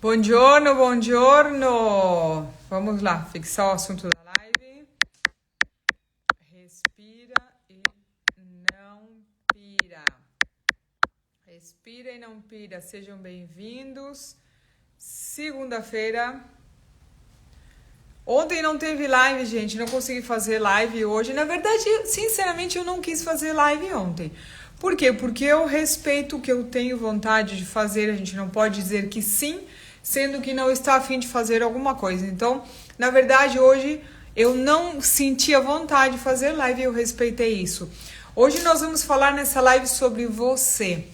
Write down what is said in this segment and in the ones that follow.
Buongiorno, buongiorno. Vamos lá, fixar o assunto da live. Respira e não pira. Respira e não pira. Sejam bem-vindos. Segunda-feira. Ontem não teve live, gente. Não consegui fazer live hoje. Na verdade, sinceramente, eu não quis fazer live ontem. Por quê? Porque eu respeito o que eu tenho vontade de fazer. A gente não pode dizer que sim, sendo que não está a fim de fazer alguma coisa. Então, na verdade, hoje eu não sentia vontade de fazer live e eu respeitei isso. Hoje nós vamos falar nessa live sobre você,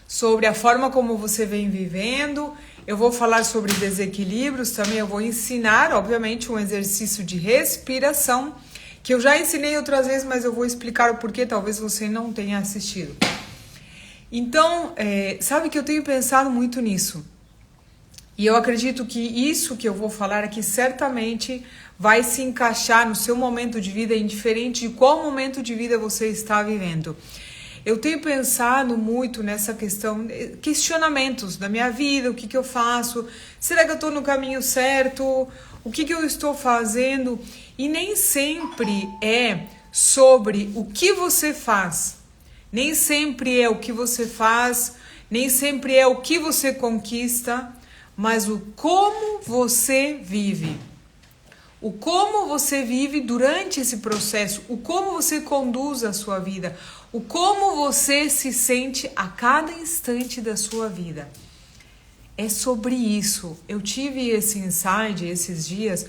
sobre a forma como você vem vivendo. Eu vou falar sobre desequilíbrios também. Eu vou ensinar, obviamente, um exercício de respiração que eu já ensinei outras vezes, mas eu vou explicar o porquê, talvez você não tenha assistido. Então, sabe que eu tenho pensado muito nisso. E eu acredito que isso que eu vou falar aqui certamente vai se encaixar no seu momento de vida, indiferente de qual momento de vida você está vivendo. Eu tenho pensado muito nessa questão, questionamentos da minha vida, o que eu faço, será que eu estou no caminho certo, o que eu estou fazendo? E nem sempre é sobre o que você faz, nem sempre é o que você faz, nem sempre é o que você conquista, mas o como você vive. O como você vive durante esse processo, o como você conduz a sua vida, o como você se sente a cada instante da sua vida. É sobre isso. Eu tive esse insight esses dias,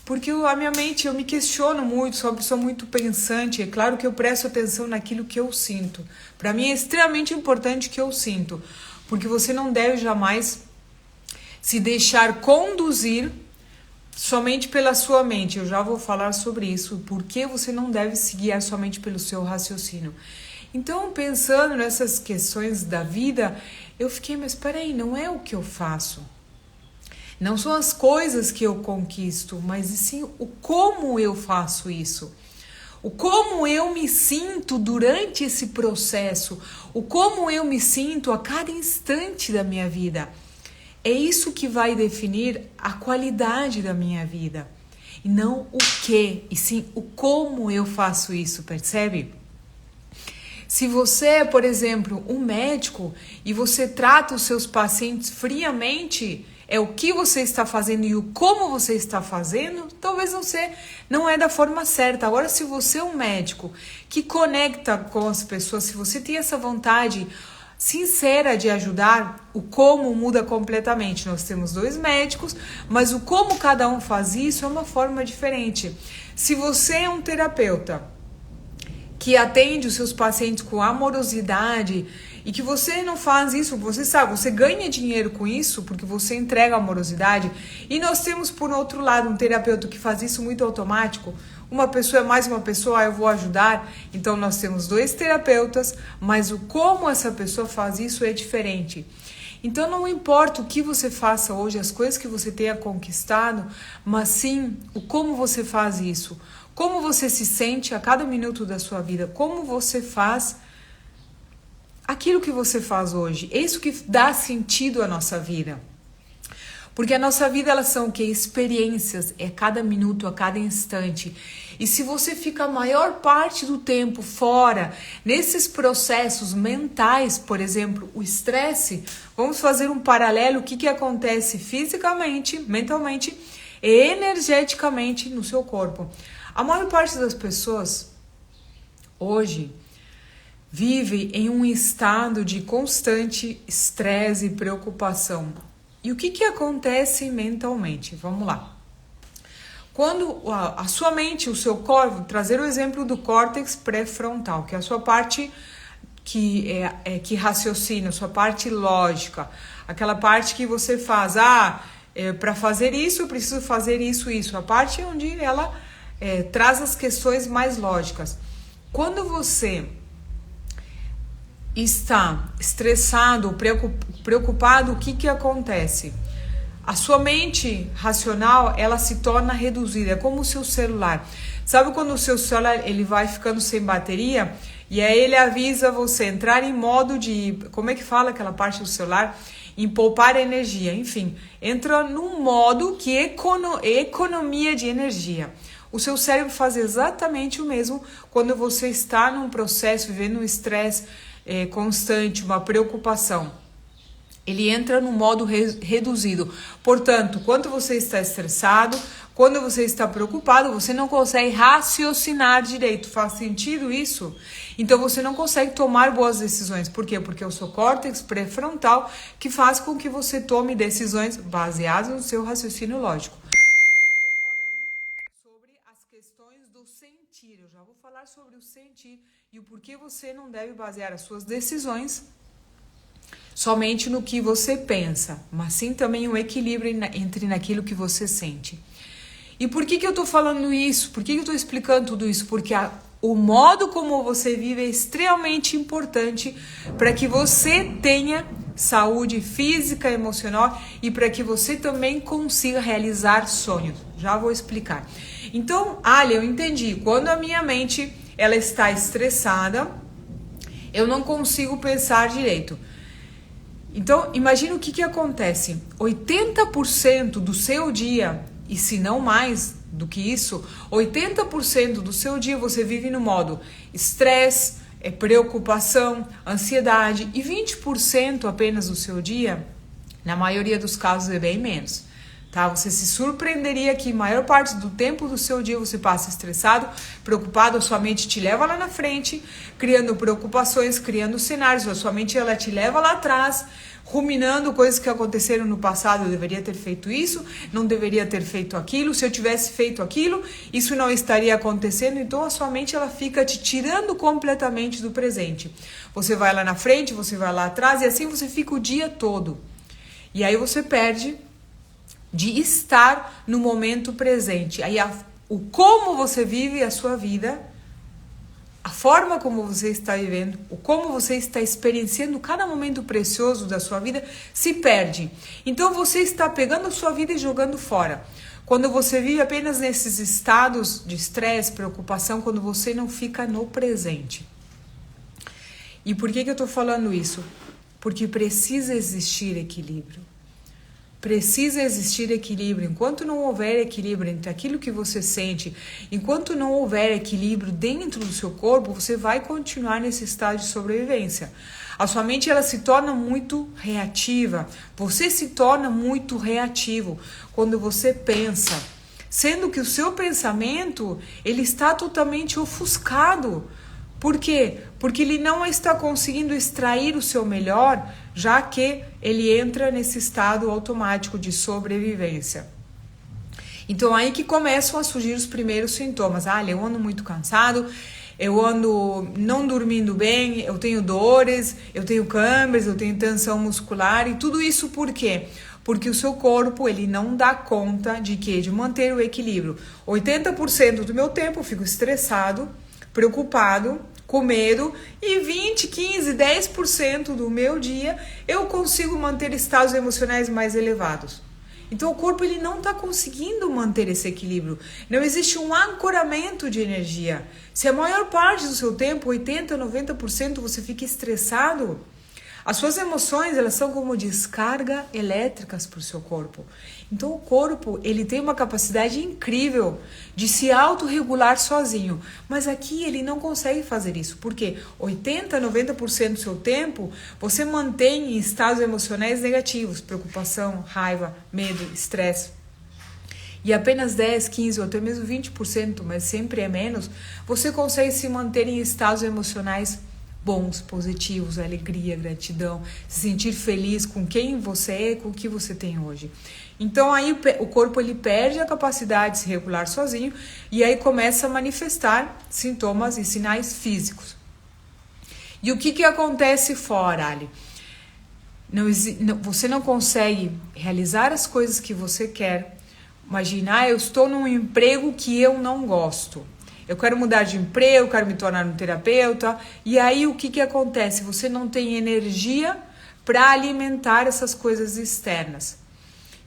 porque a minha mente, eu me questiono muito, sou uma pessoa muito pensante. É claro que eu presto atenção naquilo que eu sinto. Para mim é extremamente importante que eu sinto, porque você não deve jamais se deixar conduzir somente pela sua mente. Eu já vou falar sobre isso, porque você não deve se guiar somente pelo seu raciocínio. Então, pensando nessas questões da vida, eu fiquei, mas peraí, não é o que eu faço. Não são as coisas que eu conquisto, mas sim o como eu faço isso. O como eu me sinto durante esse processo, o como eu me sinto a cada instante da minha vida. É isso que vai definir a qualidade da minha vida. E não o que, e sim o como eu faço isso, percebe? Se você é, por exemplo, um médico e você trata os seus pacientes friamente, é o que você está fazendo e o como você está fazendo, talvez você não é da forma certa. Agora, se você é um médico que conecta com as pessoas, se você tem essa vontade sincera de ajudar, o como muda completamente. Nós temos dois médicos, mas o como cada um faz isso é uma forma diferente. Se você é um terapeuta que atende os seus pacientes com amorosidade e que você não faz isso, você sabe, você ganha dinheiro com isso porque você entrega amorosidade, e nós temos por outro lado um terapeuta que faz isso muito automático. Uma pessoa é mais uma pessoa, eu vou ajudar. Então nós temos dois terapeutas, mas o como essa pessoa faz isso é diferente. Então não importa o que você faça hoje, as coisas que você tenha conquistado, mas sim o como você faz isso. Como você se sente a cada minuto da sua vida, como você faz aquilo que você faz hoje. É isso que dá sentido à nossa vida. Porque a nossa vida, elas são o quê? Experiências, é cada minuto, a cada instante. E se você fica a maior parte do tempo fora, nesses processos mentais, por exemplo, o estresse, vamos fazer um paralelo, o que acontece fisicamente, mentalmente e energeticamente no seu corpo. A maior parte das pessoas, hoje, vive em um estado de constante estresse e preocupação. E o que acontece mentalmente? Vamos lá. Quando a sua mente, o seu corpo, trazer o exemplo do córtex pré-frontal, que é a sua parte que raciocina, a sua parte lógica, aquela parte que você faz, para fazer isso eu preciso fazer isso, a parte onde ela traz as questões mais lógicas. Quando você está estressado, preocupado, o que acontece? A sua mente racional, ela se torna reduzida, é como o seu celular. Sabe quando o seu celular ele vai ficando sem bateria? E aí ele avisa você entrar em modo de, como é que fala aquela parte do celular? em poupar energia, enfim, entra num modo que é economia de energia. O seu cérebro faz exatamente o mesmo quando você está num processo, vivendo um estresse constante, uma preocupação. Ele entra no modo reduzido. Portanto, quando você está estressado, quando você está preocupado, você não consegue raciocinar direito. Faz sentido isso? Então você não consegue tomar boas decisões. Por quê? Porque é o seu córtex pré-frontal que faz com que você tome decisões baseadas no seu raciocínio lógico. Não estou falando sobre as questões do sentir. Eu já vou falar sobre o sentir e o porquê você não deve basear as suas decisões somente no que você pensa, mas sim também um equilíbrio entre naquilo que você sente. E por que eu estou falando isso? Por que eu estou explicando tudo isso? Porque o modo como você vive é extremamente importante para que você tenha saúde física, emocional e para que você também consiga realizar sonhos. Já vou explicar. Então, eu entendi. Quando a minha mente ela está estressada, eu não consigo pensar direito. Então, imagina o que acontece. 80% do seu dia, e se não mais do que isso, 80% do seu dia você vive no modo estresse, preocupação, ansiedade, e 20% apenas do seu dia, na maioria dos casos é bem menos. Tá? Você se surpreenderia que a maior parte do tempo do seu dia você passa estressado, preocupado, a sua mente te leva lá na frente, criando preocupações, criando cenários, a sua mente ela te leva lá atrás, ruminando coisas que aconteceram no passado. Eu deveria ter feito isso, não deveria ter feito aquilo, se eu tivesse feito aquilo, isso não estaria acontecendo. Então a sua mente ela fica te tirando completamente do presente. Você vai lá na frente, você vai lá atrás e assim você fica o dia todo. E aí você perde de estar no momento presente. Aí o como você vive a sua vida, a forma como você está vivendo, o como você está experienciando cada momento precioso da sua vida se perde. Então você está pegando a sua vida e jogando fora. Quando você vive apenas nesses estados de estresse, preocupação, quando você não fica no presente. E por que eu estou falando isso? Porque precisa existir equilíbrio. Precisa existir equilíbrio. Enquanto não houver equilíbrio entre aquilo que você sente, enquanto não houver equilíbrio dentro do seu corpo, você vai continuar nesse estado de sobrevivência. A sua mente ela se torna muito reativa. Você se torna muito reativo quando você pensa, sendo que o seu pensamento ele está totalmente ofuscado. Por quê? Porque ele não está conseguindo extrair o seu melhor, já que ele entra nesse estado automático de sobrevivência. Então aí que começam a surgir os primeiros sintomas. Eu ando muito cansado, eu ando não dormindo bem, eu tenho dores, eu tenho câimbras, eu tenho tensão muscular e tudo isso por quê? Porque o seu corpo ele não dá conta de quê? De manter o equilíbrio. 80% do meu tempo eu fico estressado, preocupado, com medo, e 20, 15, 10% do meu dia eu consigo manter estados emocionais mais elevados. Então o corpo ele não está conseguindo manter esse equilíbrio. Não existe um ancoramento de energia. Se a maior parte do seu tempo, 80, 90%, você fica estressado, as suas emoções elas são como descarga elétricas para o seu corpo. Então o corpo ele tem uma capacidade incrível de se autorregular sozinho. Mas aqui ele não consegue fazer isso. Porque 80, 90% do seu tempo você mantém em estados emocionais negativos. Preocupação, raiva, medo, estresse. E apenas 10, 15 ou até mesmo 20%, mas sempre é menos, você consegue se manter em estados emocionais bons, positivos, alegria, gratidão, se sentir feliz com quem você é, com o que você tem hoje. Então aí o corpo ele perde a capacidade de se regular sozinho e aí começa a manifestar sintomas e sinais físicos. E o que acontece fora, Ali? Você não consegue realizar as coisas que você quer. Imagina, eu estou num emprego que eu não gosto. Eu quero mudar de emprego, eu quero me tornar um terapeuta. E aí o que acontece? Você não tem energia para alimentar essas coisas externas.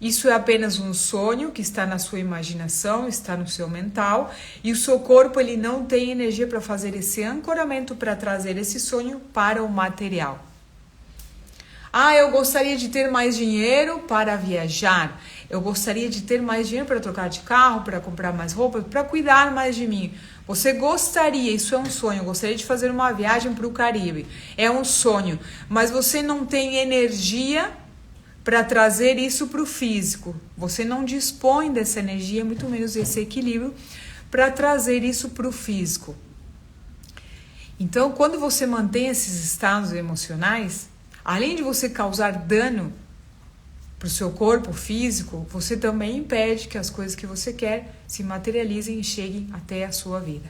Isso é apenas um sonho que está na sua imaginação, está no seu mental. E o seu corpo ele não tem energia para fazer esse ancoramento, para trazer esse sonho para o material. Ah, eu gostaria de ter mais dinheiro para viajar. Eu gostaria de ter mais dinheiro para trocar de carro, para comprar mais roupa, para cuidar mais de mim. Você gostaria, isso é um sonho, eu gostaria de fazer uma viagem para o Caribe. É um sonho, mas você não tem energia para trazer isso para o físico. Você não dispõe dessa energia, muito menos desse equilíbrio, para trazer isso para o físico. Então, quando você mantém esses estados emocionais, além de você causar dano para o seu corpo físico, você também impede que as coisas que você quer se materializem e cheguem até a sua vida.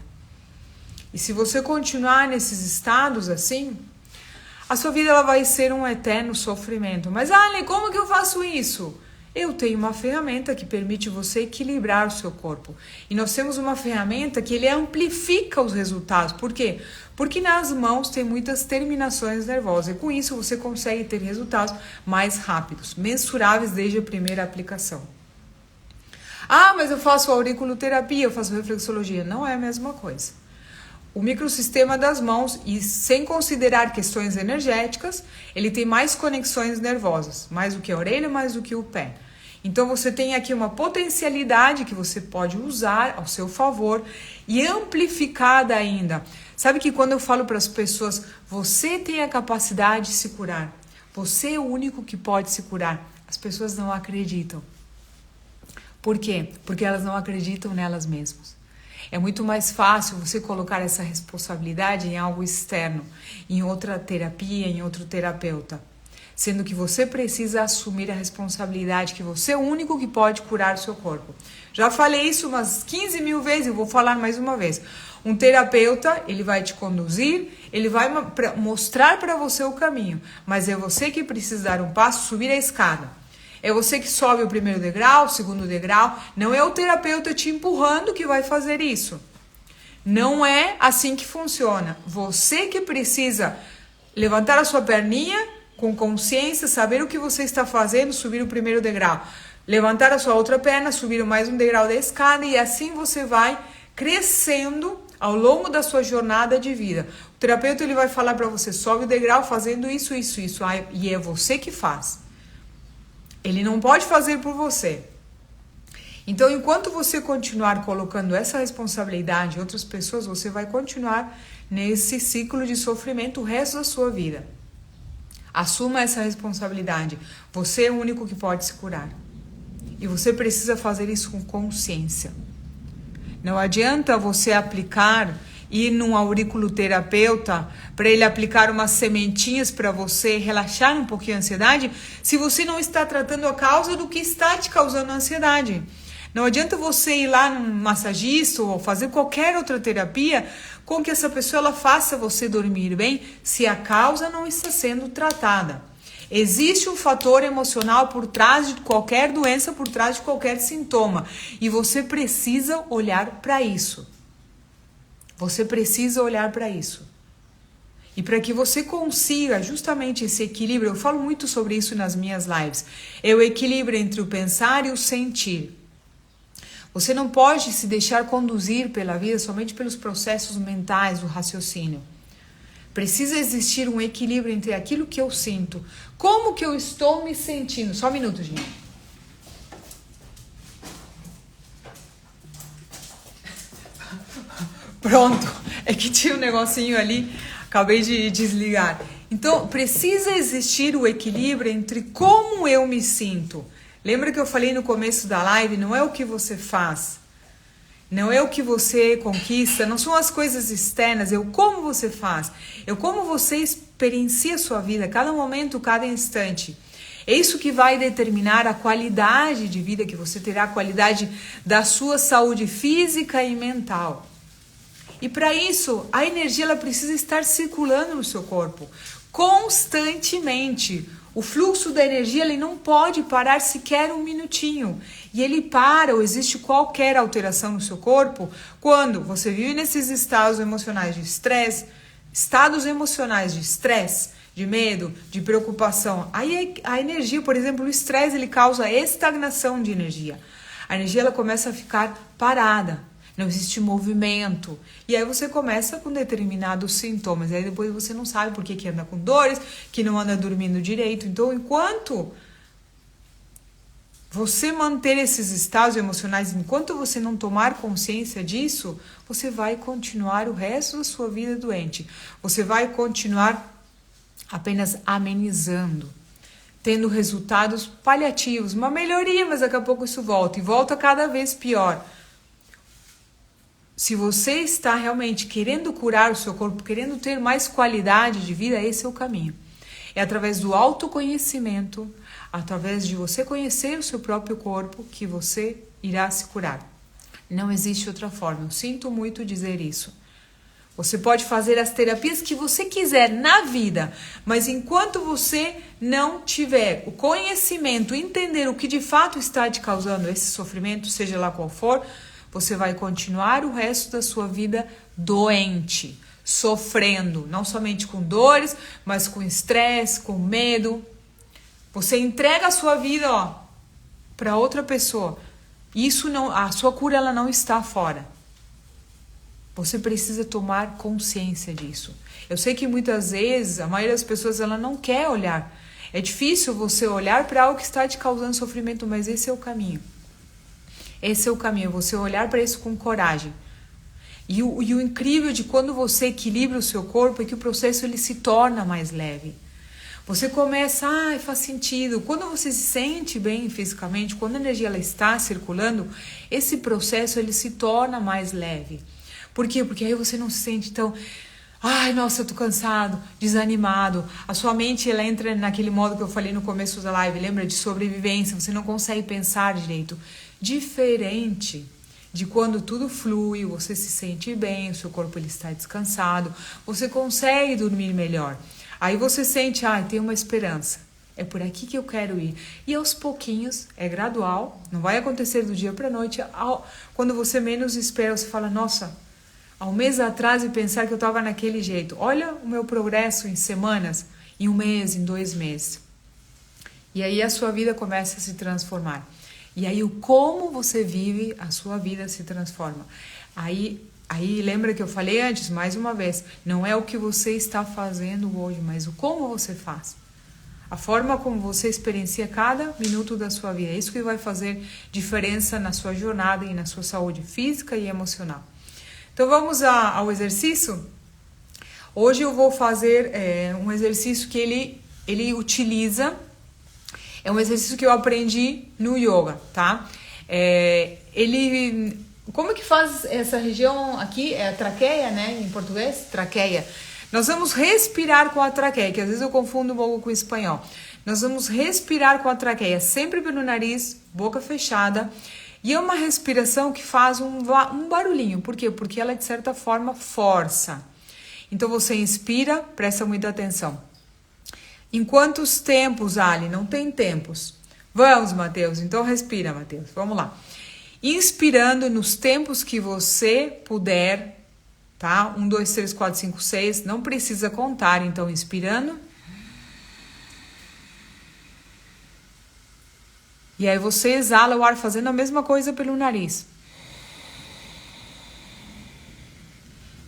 E se você continuar nesses estados assim, a sua vida ela vai ser um eterno sofrimento. Mas, Ale, como que eu faço isso? Eu tenho uma ferramenta que permite você equilibrar o seu corpo. E nós temos uma ferramenta que ele amplifica os resultados. Por quê? Porque nas mãos tem muitas terminações nervosas. E com isso você consegue ter resultados mais rápidos, mensuráveis desde a primeira aplicação. Ah, mas eu faço auriculoterapia, eu faço reflexologia. Não é a mesma coisa. O microsistema das mãos, e sem considerar questões energéticas, ele tem mais conexões nervosas, mais do que a orelha, mais do que o pé. Então você tem aqui uma potencialidade que você pode usar ao seu favor e amplificada ainda. Sabe que quando eu falo para as pessoas, você tem a capacidade de se curar, você é o único que pode se curar, as pessoas não acreditam. Por quê? Porque elas não acreditam nelas mesmas. É muito mais fácil você colocar essa responsabilidade em algo externo, em outra terapia, em outro terapeuta. Sendo que você precisa assumir a responsabilidade que você é o único que pode curar o seu corpo. Já falei isso umas 15 mil vezes, eu vou falar mais uma vez. Um terapeuta, ele vai te conduzir, ele vai mostrar para você o caminho, mas é você que precisa dar um passo, subir a escada. É você que sobe o primeiro degrau, o segundo degrau. Não é o terapeuta te empurrando que vai fazer isso. Não é assim que funciona. Você que precisa levantar a sua perninha com consciência, saber o que você está fazendo, subir o primeiro degrau. Levantar a sua outra perna, subir mais um degrau da escada e assim você vai crescendo ao longo da sua jornada de vida. O terapeuta ele vai falar para você, sobe o degrau fazendo isso, isso, isso. E é você que faz. Ele não pode fazer por você. Então, enquanto você continuar colocando essa responsabilidade em outras pessoas, você vai continuar nesse ciclo de sofrimento o resto da sua vida. Assuma essa responsabilidade. Você é o único que pode se curar. E você precisa fazer isso com consciência. Não adianta você ir num auriculoterapeuta para ele aplicar umas sementinhas para você relaxar um pouquinho a ansiedade, se você não está tratando a causa do que está te causando ansiedade. Não adianta você ir lá num massagista ou fazer qualquer outra terapia com que essa pessoa ela faça você dormir bem se a causa não está sendo tratada. Existe um fator emocional por trás de qualquer doença, por trás de qualquer sintoma. E você precisa olhar para isso. Você precisa olhar para isso. E para que você consiga justamente esse equilíbrio, eu falo muito sobre isso nas minhas lives, é o equilíbrio entre o pensar e o sentir. Você não pode se deixar conduzir pela vida somente pelos processos mentais do raciocínio. Precisa existir um equilíbrio entre aquilo que eu sinto, como que eu estou me sentindo. Só um minuto, gente. Pronto, é que tinha um negocinho ali, acabei de desligar. Então, precisa existir o equilíbrio entre como eu me sinto. Lembra que eu falei no começo da live, não é o que você faz, não é o que você conquista, não são as coisas externas, é o como você faz, é o como você experiencia a sua vida, cada momento, cada instante. É isso que vai determinar a qualidade de vida que você terá, a qualidade da sua saúde física e mental. E para isso, a energia ela precisa estar circulando no seu corpo constantemente. O fluxo da energia ele não pode parar sequer um minutinho. E ele para ou existe qualquer alteração no seu corpo quando você vive nesses estados emocionais de estresse, de medo, de preocupação. Aí a energia, por exemplo, o estresse ele causa estagnação de energia. A energia ela começa a ficar parada. não existe movimento. E aí você começa com determinados sintomas, aí depois você não sabe por que anda com dores, que não anda dormindo direito. Então, enquanto você manter esses estados emocionais, enquanto você não tomar consciência disso, você vai continuar o resto da sua vida doente. Você vai continuar apenas amenizando, tendo resultados paliativos, uma melhoria, mas daqui a pouco isso volta, e volta cada vez pior. Se você está realmente querendo curar o seu corpo, querendo ter mais qualidade de vida, esse é o caminho. É através do autoconhecimento, através de você conhecer o seu próprio corpo, que você irá se curar. Não existe outra forma. Eu sinto muito dizer isso. Você pode fazer as terapias que você quiser na vida, mas enquanto você não tiver o conhecimento, entender o que de fato está te causando esse sofrimento, seja lá qual for, você vai continuar o resto da sua vida doente, sofrendo, não somente com dores, mas com estresse, com medo. Você entrega a sua vida, para outra pessoa. Isso não, a sua cura ela não está fora. Você precisa tomar consciência disso. Eu sei que muitas vezes a maioria das pessoas ela não quer olhar. É difícil você olhar para algo que está te causando sofrimento, mas esse é o caminho. Esse é o caminho, você olhar para isso com coragem. E o incrível de quando você equilibra o seu corpo é que o processo ele se torna mais leve. Você começa, faz sentido. Quando você se sente bem fisicamente, quando a energia ela está circulando, esse processo ele se torna mais leve. Por quê? Porque aí você não se sente tão, nossa, eu tô cansado, desanimado. A sua mente ela entra naquele modo que eu falei no começo da live, lembra? De sobrevivência, você não consegue pensar direito. Diferente de quando tudo flui, você se sente bem, o seu corpo ele está descansado, você consegue dormir melhor. Aí você sente, tem uma esperança, é por aqui que eu quero ir. E aos pouquinhos, é gradual, não vai acontecer do dia para a noite. Quando você menos espera, você fala, nossa, há um mês atrás e pensar que eu estava naquele jeito. Olha o meu progresso em semanas, em um mês, em 2 meses. E aí a sua vida começa a se transformar. E aí o como você vive, a sua vida se transforma. Aí lembra que eu falei antes, mais uma vez, não é o que você está fazendo hoje, mas o como você faz. A forma como você experiencia cada minuto da sua vida. É isso que vai fazer diferença na sua jornada e na sua saúde física e emocional. Então vamos ao exercício? Hoje eu vou fazer um exercício que ele utiliza... É um exercício que eu aprendi no yoga, tá? Como que faz essa região aqui? É a traqueia, né? Em português, traqueia. Nós vamos respirar com a traqueia, que às vezes eu confundo um pouco com o espanhol. Nós vamos respirar com a traqueia, sempre pelo nariz, boca fechada. E é uma respiração que faz um barulhinho. Por quê? Porque ela, de certa forma, força. Então, você inspira, presta muita atenção. Em quantos tempos, Ali? Não tem tempos. Vamos, Matheus. Então, respira, Matheus. Vamos lá. Inspirando nos tempos que você puder, tá? 1, 2, 3, 4, 5, 6. Não precisa contar. Então, inspirando. E aí, você exala o ar fazendo a mesma coisa pelo nariz.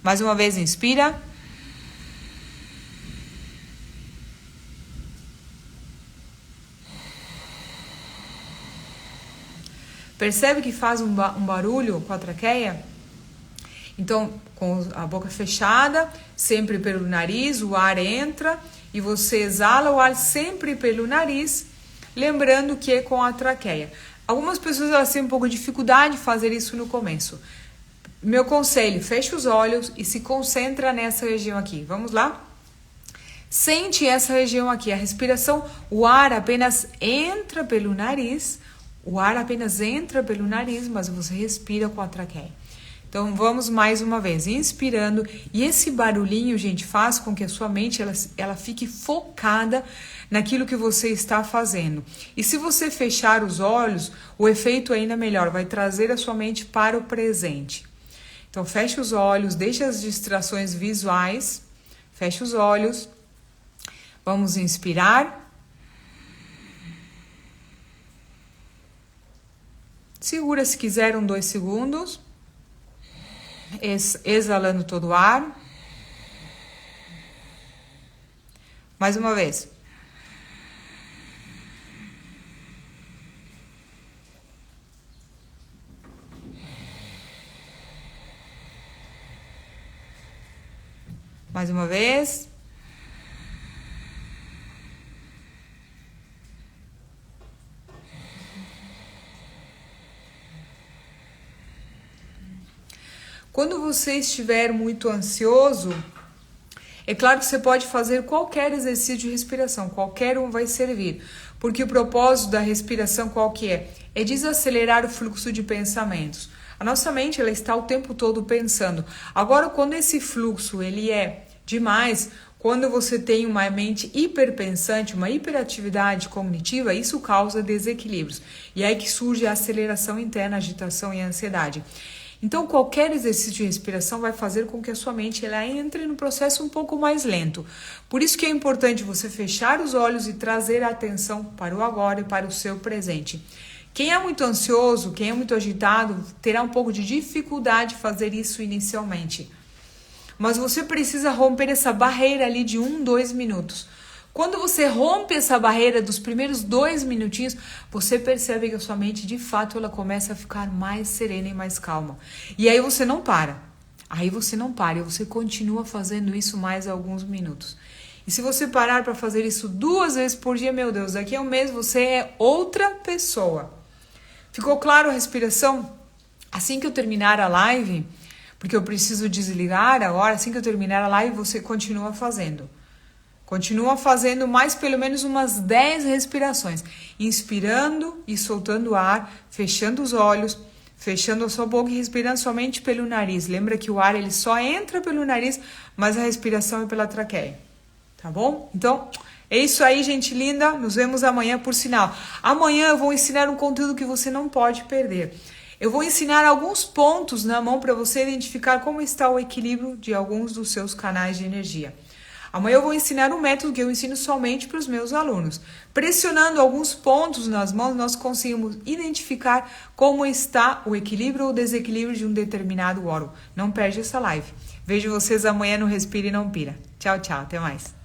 Mais uma vez, inspira. Percebe que faz um barulho com a traqueia? Então, com a boca fechada, sempre pelo nariz, o ar entra e você exala o ar sempre pelo nariz, lembrando que é com a traqueia. Algumas pessoas elas têm um pouco de dificuldade de fazer isso no começo. Meu conselho, feche os olhos e se concentra nessa região aqui. Vamos lá? Sente essa região aqui, a respiração, o ar apenas entra pelo nariz. O ar apenas entra pelo nariz, mas você respira com a traqueia. Então, vamos mais uma vez, inspirando. E esse barulhinho, gente, faz com que a sua mente ela fique focada naquilo que você está fazendo. E se você fechar os olhos, o efeito é ainda melhor, vai trazer a sua mente para o presente. Então, feche os olhos, deixe as distrações visuais, feche os olhos. Vamos inspirar. Segura se quiser 1, 2 segundos. Exalando todo o ar. Mais uma vez. Mais uma vez. Quando você estiver muito ansioso, é claro que você pode fazer qualquer exercício de respiração, qualquer um vai servir, porque o propósito da respiração qual que é? É desacelerar o fluxo de pensamentos. A nossa mente ela está o tempo todo pensando. Agora, quando esse fluxo ele é demais, quando você tem uma mente hiperpensante, uma hiperatividade cognitiva, isso causa desequilíbrios. E é aí que surge a aceleração interna, a agitação e a ansiedade. Então, qualquer exercício de respiração vai fazer com que a sua mente ela entre no processo um pouco mais lento. Por isso que é importante você fechar os olhos e trazer a atenção para o agora e para o seu presente. Quem é muito ansioso, quem é muito agitado, terá um pouco de dificuldade de fazer isso inicialmente. Mas você precisa romper essa barreira ali de 1-2 minutos. Quando você rompe essa barreira dos primeiros 2 minutinhos, você percebe que a sua mente, de fato, ela começa a ficar mais serena e mais calma. E aí você não para. E você continua fazendo isso mais alguns minutos. E se você parar para fazer isso 2 vezes por dia, meu Deus, daqui a um mês você é outra pessoa. Ficou claro a respiração? Assim que eu terminar a live, porque eu preciso desligar agora, assim que eu terminar a live, você continua fazendo. Continua fazendo mais pelo menos umas 10 respirações. Inspirando e soltando o ar, fechando os olhos, fechando a sua boca e respirando somente pelo nariz. Lembra que o ar ele só entra pelo nariz, mas a respiração é pela traqueia. Tá bom? Então, é isso aí, gente linda. Nos vemos amanhã, por sinal. Amanhã eu vou ensinar um conteúdo que você não pode perder. Eu vou ensinar alguns pontos na mão para você identificar como está o equilíbrio de alguns dos seus canais de energia. Amanhã eu vou ensinar um método que eu ensino somente para os meus alunos. Pressionando alguns pontos nas mãos, nós conseguimos identificar como está o equilíbrio ou desequilíbrio de um determinado órgão. Não perde essa live. Vejo vocês amanhã no Respira e Não Pira. Tchau, tchau. Até mais.